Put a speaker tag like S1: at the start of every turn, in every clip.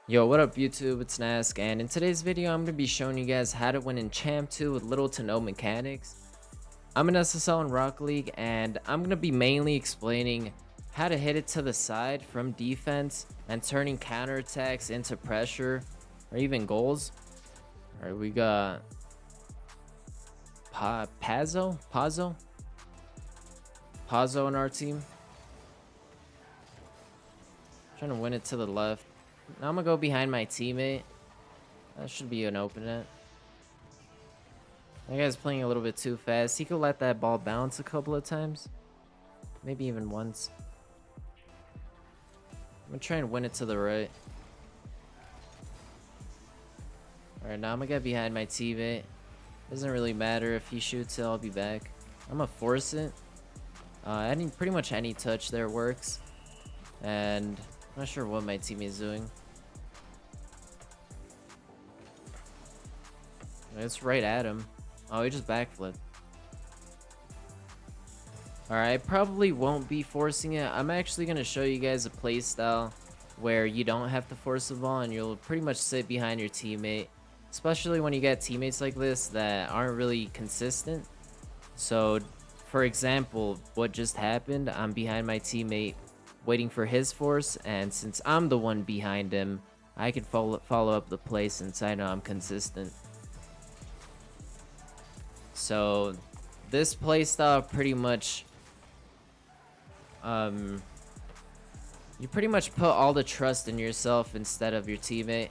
S1: Yo, what up YouTube? It's Nask, and in today's video I'm going to be showing you guys how to win in Champ 2 with little to no mechanics. I'm an SSL in Rocket League, and I'm going to be mainly explaining how to hit it to the side from defense and turning counterattacks into pressure or even goals. Alright, we got Pazzo in our team. Trying to win it to the left. Now I'm going to go behind my teammate. That should be an open net. That guy's playing a little bit too fast. He could let that ball bounce a couple of times. Maybe even once. I'm gonna try and win it to the right. Alright, now I'm gonna get behind my teammate. Doesn't really matter if he shoots it, I'll be back. I'm gonna force it. Pretty much any touch there works. And I'm not sure what my teammate is doing. It's right at him. Oh, he just backflipped. Alright, I probably won't be forcing it. I'm actually going to show you guys a play style where you don't have to force the ball and you'll pretty much sit behind your teammate. Especially when you get teammates like this that aren't really consistent. So, for example, what just happened, I'm behind my teammate waiting for his force, and since I'm the one behind him, I can follow up the play since I know I'm consistent. So, this play style pretty much you pretty much put all the trust in yourself instead of your teammate.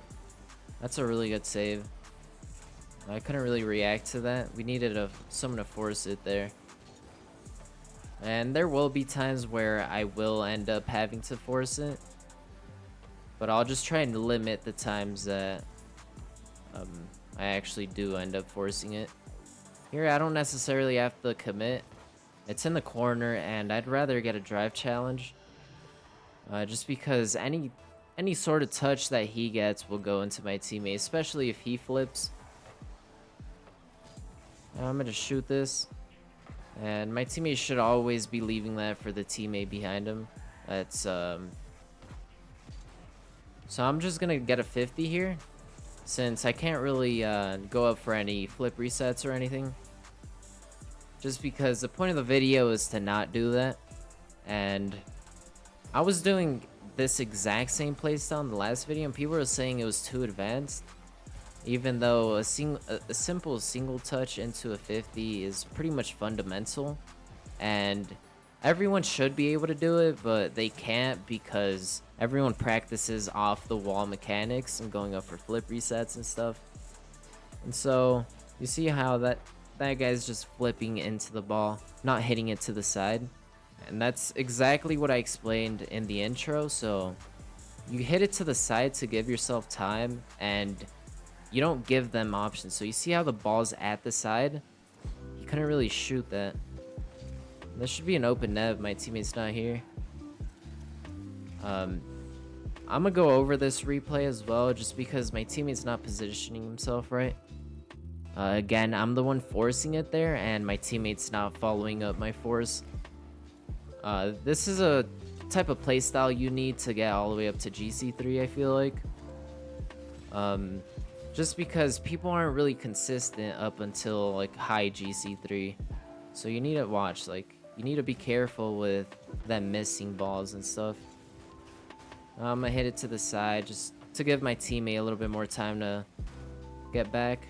S1: That's a really good save. I couldn't really react to that. We needed someone to force it there. And there will be times where I will end up having to force it. But I'll just try and limit the times that I actually do end up forcing it. Here, I don't necessarily have to commit. It's in the corner, and I'd rather get a drive challenge. Just because any sort of touch that he gets will go into my teammate, especially if he flips. I'm gonna shoot this, and my teammate should always be leaving that for the teammate behind him. That's so I'm just gonna get a 50 here, since I can't really go up for any flip resets or anything. Just because the point of the video is to not do that, and I was doing this exact same playstyle in the last video, and people were saying it was too advanced. Even though a simple single touch into a 50 is pretty much fundamental, and everyone should be able to do it, but they can't because everyone practices off the wall mechanics and going up for flip resets and stuff. And so you see how that guy's just flipping into the ball, not hitting it to the side. And that's exactly what I explained in the intro. So you hit it to the side to give yourself time, and you don't give them options. So you see how the ball's at the side? He couldn't really shoot that. This should be an open net if my teammate's not here. I'm gonna go over this replay as well, just because my teammate's not positioning himself right. Again, I'm the one forcing it there, and my teammate's not following up my force. This is a type of playstyle you need to get all the way up to GC3, I feel like. Just because people aren't really consistent up until like high GC3. So you need to watch, like, you need to be careful with them missing balls and stuff. I'm gonna hit it to the side just to give my teammate a little bit more time to get back.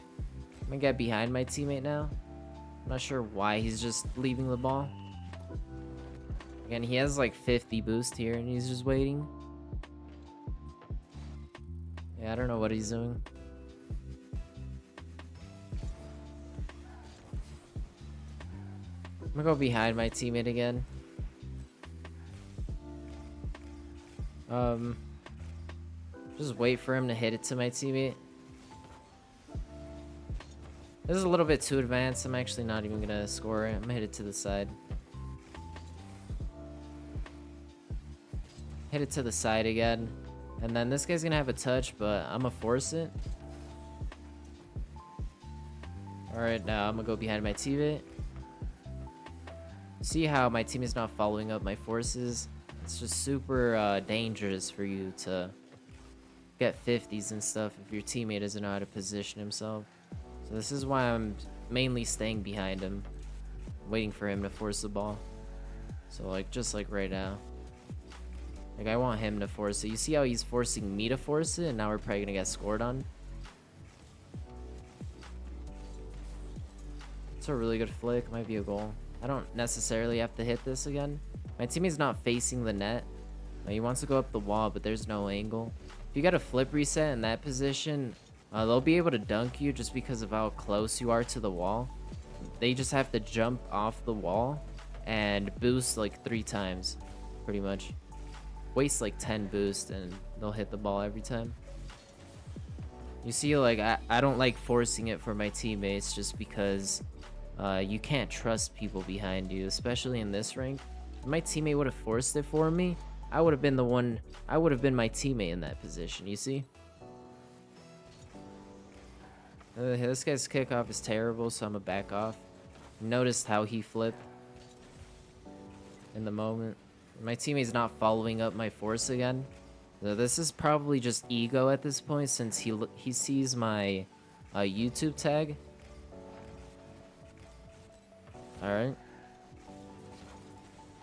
S1: I'm gonna get behind my teammate now. I'm not sure why he's just leaving the ball. Again, he has like 50 boost here and he's just waiting. Yeah, I don't know what he's doing. I'm gonna go behind my teammate again. Just wait for him to hit it to my teammate. This is a little bit too advanced. I'm actually not even gonna score it. I'm gonna hit it to the side. Hit it to the side again. And then this guy's gonna have a touch, but I'm gonna force it. Alright, now I'm gonna go behind my teammate. See how my team is not following up my forces? It's just super dangerous for you to get 50s and stuff if your teammate doesn't know how to position himself. So this is why I'm mainly staying behind him, waiting for him to force the ball. So like, just like right now. Like, I want him to force it. You see how he's forcing me to force it, and now we're probably gonna get scored on. It's a really good flick. Might be a goal. I don't necessarily have to hit this again. My teammate's not facing the net. He wants to go up the wall, but there's no angle. If you got a flip reset in that position, they'll be able to dunk you just because of how close you are to the wall. They just have to jump off the wall and boost like 3 times, pretty much. Waste like 10 boost and they'll hit the ball every time. You see, like, I don't like forcing it for my teammates just because you can't trust people behind you, especially in this rank. If my teammate would have forced it for me, I would have been the one, I would have been my teammate in that position, you see? This guy's kickoff is terrible, so I'm gonna back off. Noticed how he flipped in the moment. My teammate's not following up my force again. So this is probably just ego at this point, since he sees my YouTube tag. Alright.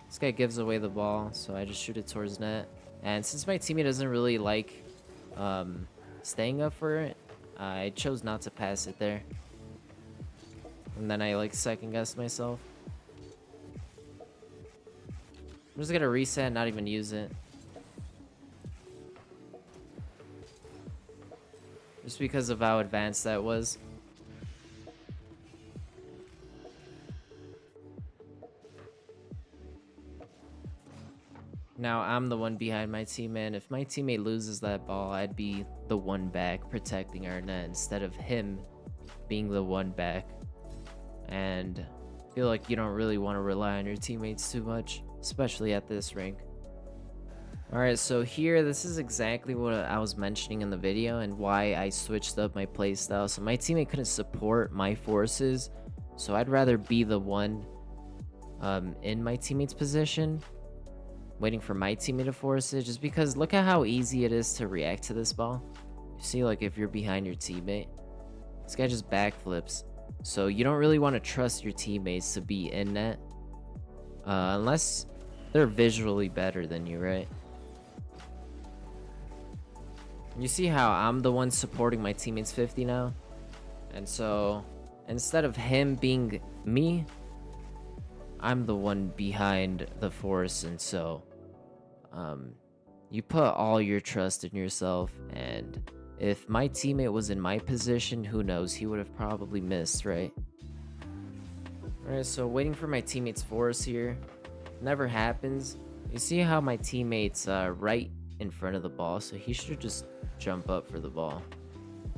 S1: This guy gives away the ball, so I just shoot it towards net. And since my teammate doesn't really like staying up for it, I chose not to pass it there. And then I like second guessed myself. I'm just gonna reset and not even use it. Just because of how advanced that was. Now I'm the one behind my teammate, and if my teammate loses that ball, I'd be the one back protecting our net instead of him being the one back. And I feel like you don't really want to rely on your teammates too much, especially at this rank. Alright, so here, this is exactly what I was mentioning in the video and why I switched up my playstyle. So my teammate couldn't support my forces, so I'd rather be the one in my teammate's position, waiting for my teammate to force it, just because look at how easy it is to react to this ball. You see, like, if you're behind your teammate, this guy just backflips. So you don't really want to trust your teammates to be in net, unless they're visually better than you, right? You see how I'm the one supporting my teammate's 50 now? And so instead of him being me, I'm the one behind the force, and so you put all your trust in yourself. And if my teammate was in my position, who knows, he would have probably missed, right? Alright, so waiting for my teammate's force here. Never happens. You see how my teammate's right in front of the ball, so he should just jump up for the ball.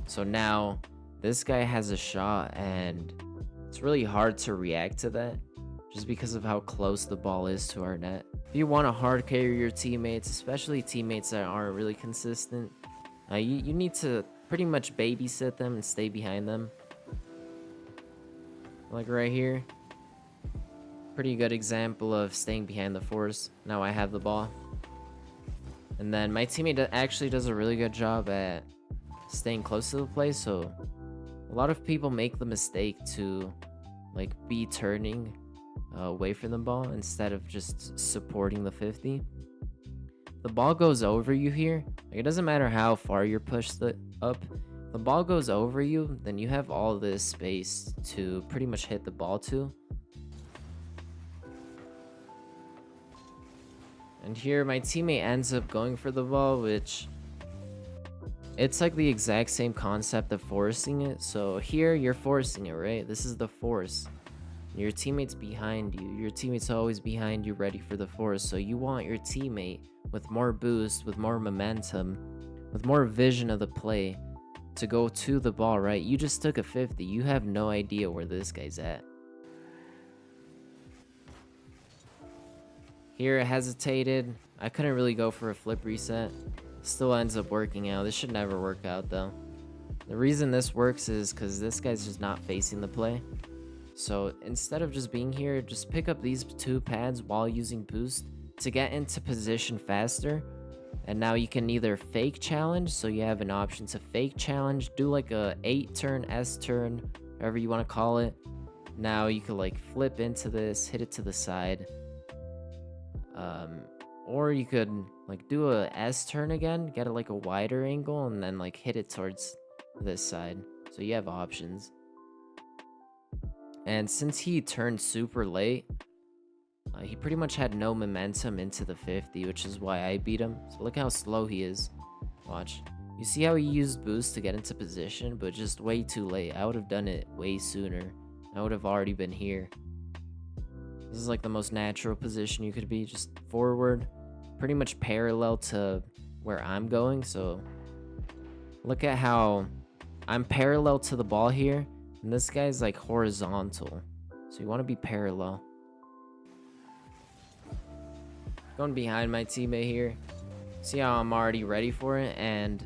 S1: So now this guy has a shot, and it's really hard to react to that just because of how close the ball is to our net. If you want to hard carry your teammates, especially teammates that aren't really consistent, you need to pretty much babysit them and stay behind them. Like right here. Pretty good example of staying behind the force. Now I have the ball. And then my teammate actually does a really good job at staying close to the play, so a lot of people make the mistake to like be turning away from the ball instead of just supporting the 50. The ball goes over you here. Like, it doesn't matter how far you're pushed up. The ball goes over you, then you have all this space to pretty much hit the ball to. And here my teammate ends up going for the ball, which it's like the exact same concept of forcing it. So here you're forcing it, right? This is the force. Your teammate's behind you. Your teammate's always behind you, ready for the force. So you want your teammate with more boost, with more momentum, with more vision of the play to go to the ball, right? You just took a 50. You have no idea where this guy's at. Here I hesitated. I couldn't really go for a flip reset. Still ends up working out. This should never work out though. The reason this works is because this guy's just not facing the play. So instead of just being here, just pick up these 2 pads while using boost to get into position faster. And now you can either fake challenge, so you have an option to fake challenge, do like a 8 turn, S turn, whatever you want to call it. Now you could like flip into this, hit it to the side. Or you could like do a S turn again, get it like a wider angle, and then like hit it towards this side. So you have options. And since he turned super late, he pretty much had no momentum into the 50, which is why I beat him. So look how slow he is. Watch. You see how he used boost to get into position, but just way too late. I would have done it way sooner. I would have already been here. This is like the most natural position you could be, just forward, pretty much parallel to where I'm going. So look at how I'm parallel to the ball here, and this guy's like horizontal. So you want to be parallel. Going behind my teammate here. See how I'm already ready for it, and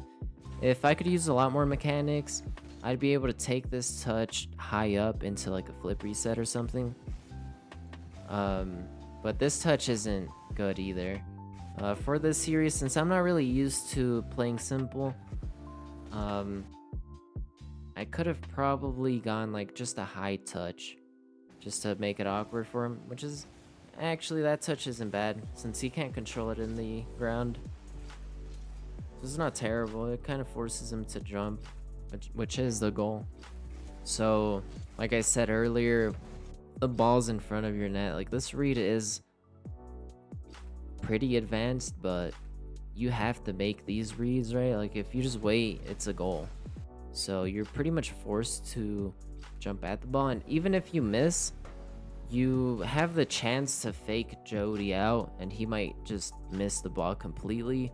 S1: if I could use a lot more mechanics, I'd be able to take this touch high up into like a flip reset or something. But this touch isn't good either. For this series, since I'm not really used to playing simple, I could have probably gone like just a high touch just to make it awkward for him, which is actually, that touch isn't bad since he can't control it in the ground. This is not terrible. It kind of forces him to jump, which is the goal. So, like I said earlier, the ball's in front of your net. Like, this read is pretty advanced, but you have to make these reads, right? Like, if you just wait, it's a goal. So you're pretty much forced to jump at the ball, and even if you miss, you have the chance to fake Jody out, and he might just miss the ball completely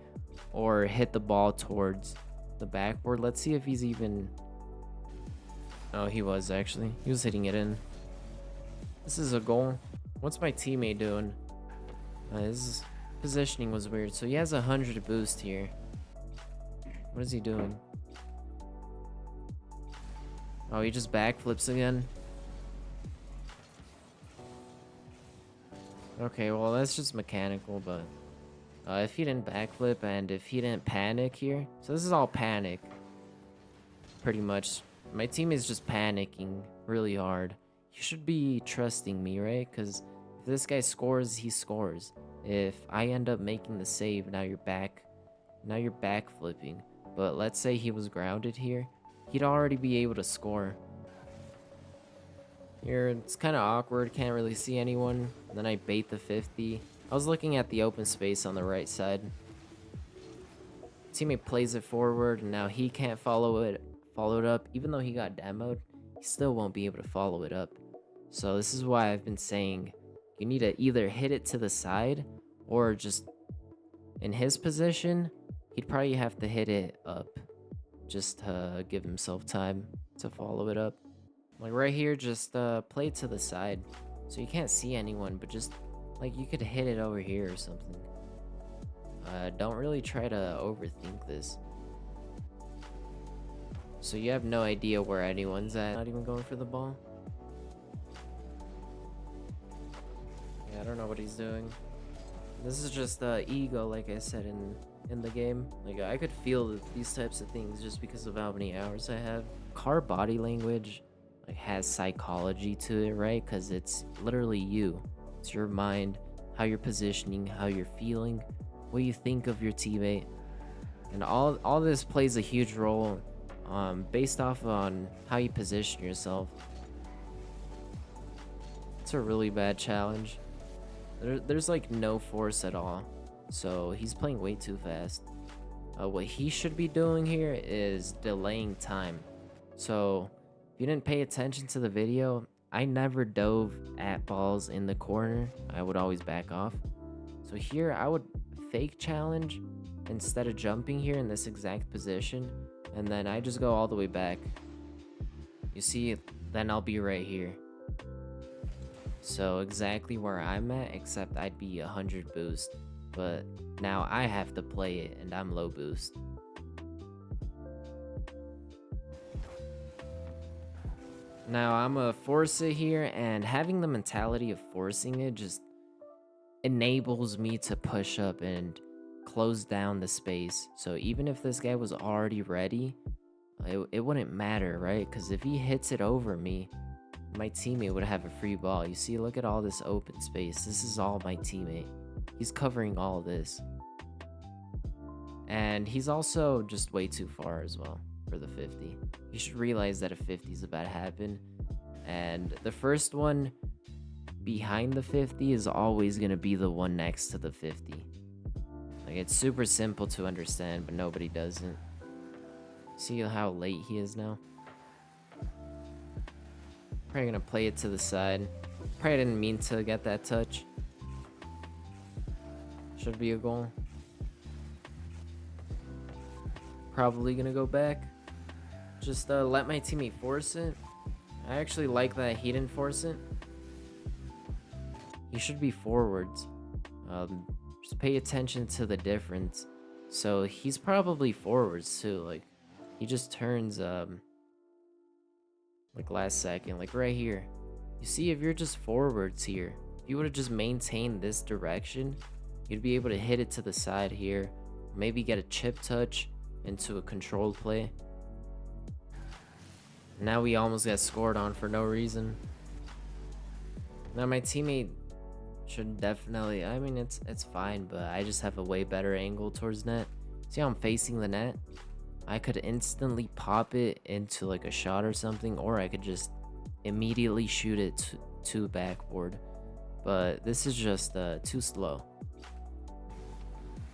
S1: or hit the ball towards the backboard. Let's see if he's even... Oh, he was actually. He was hitting it in. This is a goal. What's my teammate doing? His positioning was weird. So he has 100 boost here. What is he doing? Oh, he just backflips again. Okay, well, that's just mechanical, but if he didn't backflip and if he didn't panic here, so this is all panic, pretty much. My team is just panicking really hard. You should be trusting me, right? Because if this guy scores, he scores. If I end up making the save, now you're backflipping. But let's say he was grounded here, he'd already be able to score. Here, it's kind of awkward, can't really see anyone. And then I bait the 50. I was looking at the open space on the right side. Teammate plays it forward, and now he can't follow it up. Even though he got demoed, he still won't be able to follow it up. So this is why I've been saying you need to either hit it to the side, or just in his position, he'd probably have to hit it up just to give himself time to follow it up. Like right here, just play it to the side so you can't see anyone, but just like you could hit it over here or something. Don't really try to overthink this. So you have no idea where anyone's at, not even going for the ball. Yeah, I don't know what he's doing. This is just ego, like I said in the game. Like, I could feel these types of things just because of how many hours I have. Car body language like has psychology to it, right? Because it's literally you. It's your mind, how you're positioning, how you're feeling, what you think of your teammate, and all this plays a huge role based off on how you position yourself. It's a really bad challenge. There's like no force at all, so he's playing way too fast. What he should be doing here is delaying time. So if you didn't pay attention to the video, I never dove at balls in the corner. I would always back off. So here I would fake challenge instead of jumping here in this exact position, and then I just go all the way back. You see, then I'll be right here. So exactly where I'm at, except I'd be 100 boost. But now I have to play it, and I'm low boost. Now I'm gonna force it here, and having the mentality of forcing it just enables me to push up, and close down the space. So even if this guy was already ready, it wouldn't matter, right? Because if he hits it over me, my teammate would have a free ball. You see, look at all this open space. This is all my teammate. He's covering all this. And he's also just way too far as well for the 50. You should realize that a 50 is about to happen. And the first one behind the 50 is always going to be the one next to the 50. Like, it's super simple to understand, but nobody does it. See how late he is now? Probably gonna play it to the side. Probably didn't mean to get that touch. Should be a goal. Probably gonna go back. Just let my teammate force it. I actually like that he didn't force it. He should be forwards. Just pay attention to the difference. So he's probably forwards too. Like, he just turns like last second, like right here. You see, if you're just forwards here, if you would have just maintained this direction, you'd be able to hit it to the side here, maybe get a chip touch into a controlled play. Now we almost got scored on for no reason. Now my teammate should definitely, I mean, it's fine, but I just have a way better angle towards net. See how I'm facing the net? I could instantly pop it into like a shot or something, or I could just immediately shoot it to backboard. But this is just too slow.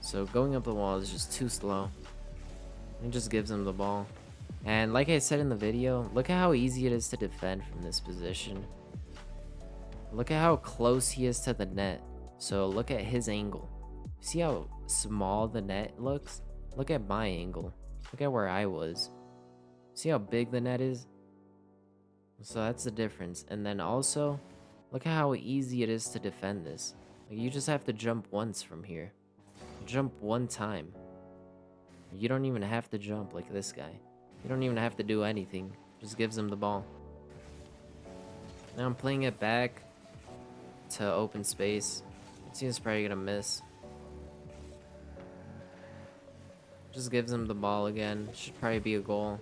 S1: So going up the wall is just too slow. It just gives him the ball. And like I said in the video, look at how easy it is to defend from this position. Look at how close he is to the net. So look at his angle. See how small the net looks? Look at my angle. Look at where I was. See how big the net is? So that's the difference. And then also, look at how easy it is to defend this. Like, you just have to jump once from here. Jump one time. You don't even have to jump like this guy. You don't even have to do anything. Just gives him the ball. Now I'm playing it back to open space. It seems probably gonna miss. Just gives him the ball again. Should probably be a goal.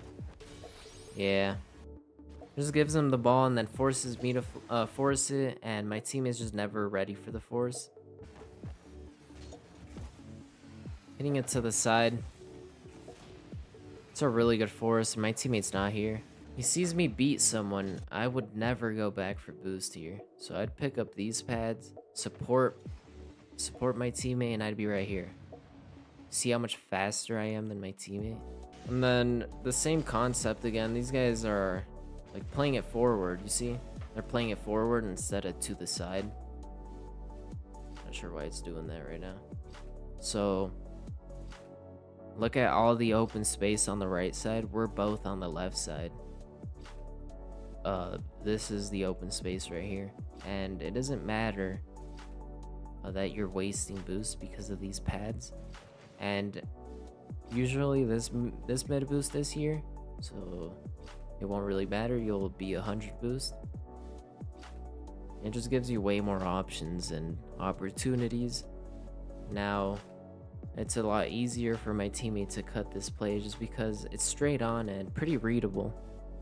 S1: Yeah. Just gives him the ball and then forces me to force it, and my team is just never ready for the force. Hitting it to the side. It's a really good force, and my teammate's not here. He sees me beat someone. I would never go back for boost here. So I'd pick up these pads, support my teammate, and I'd be right here. See how much faster I am than my teammate? And then the same concept again. These guys are like playing it forward, you see? They're playing it forward instead of to the side. Not sure why it's doing that right now. So look at all the open space on the right side. We're both on the left side. This is the open space right here. And it doesn't matter that you're wasting boost because of these pads. And usually this mid boost is here, so it won't really matter. You'll be 100 boost. It just gives you way more options and opportunities. Now it's a lot easier for my teammate to cut this play just because it's straight on and pretty readable.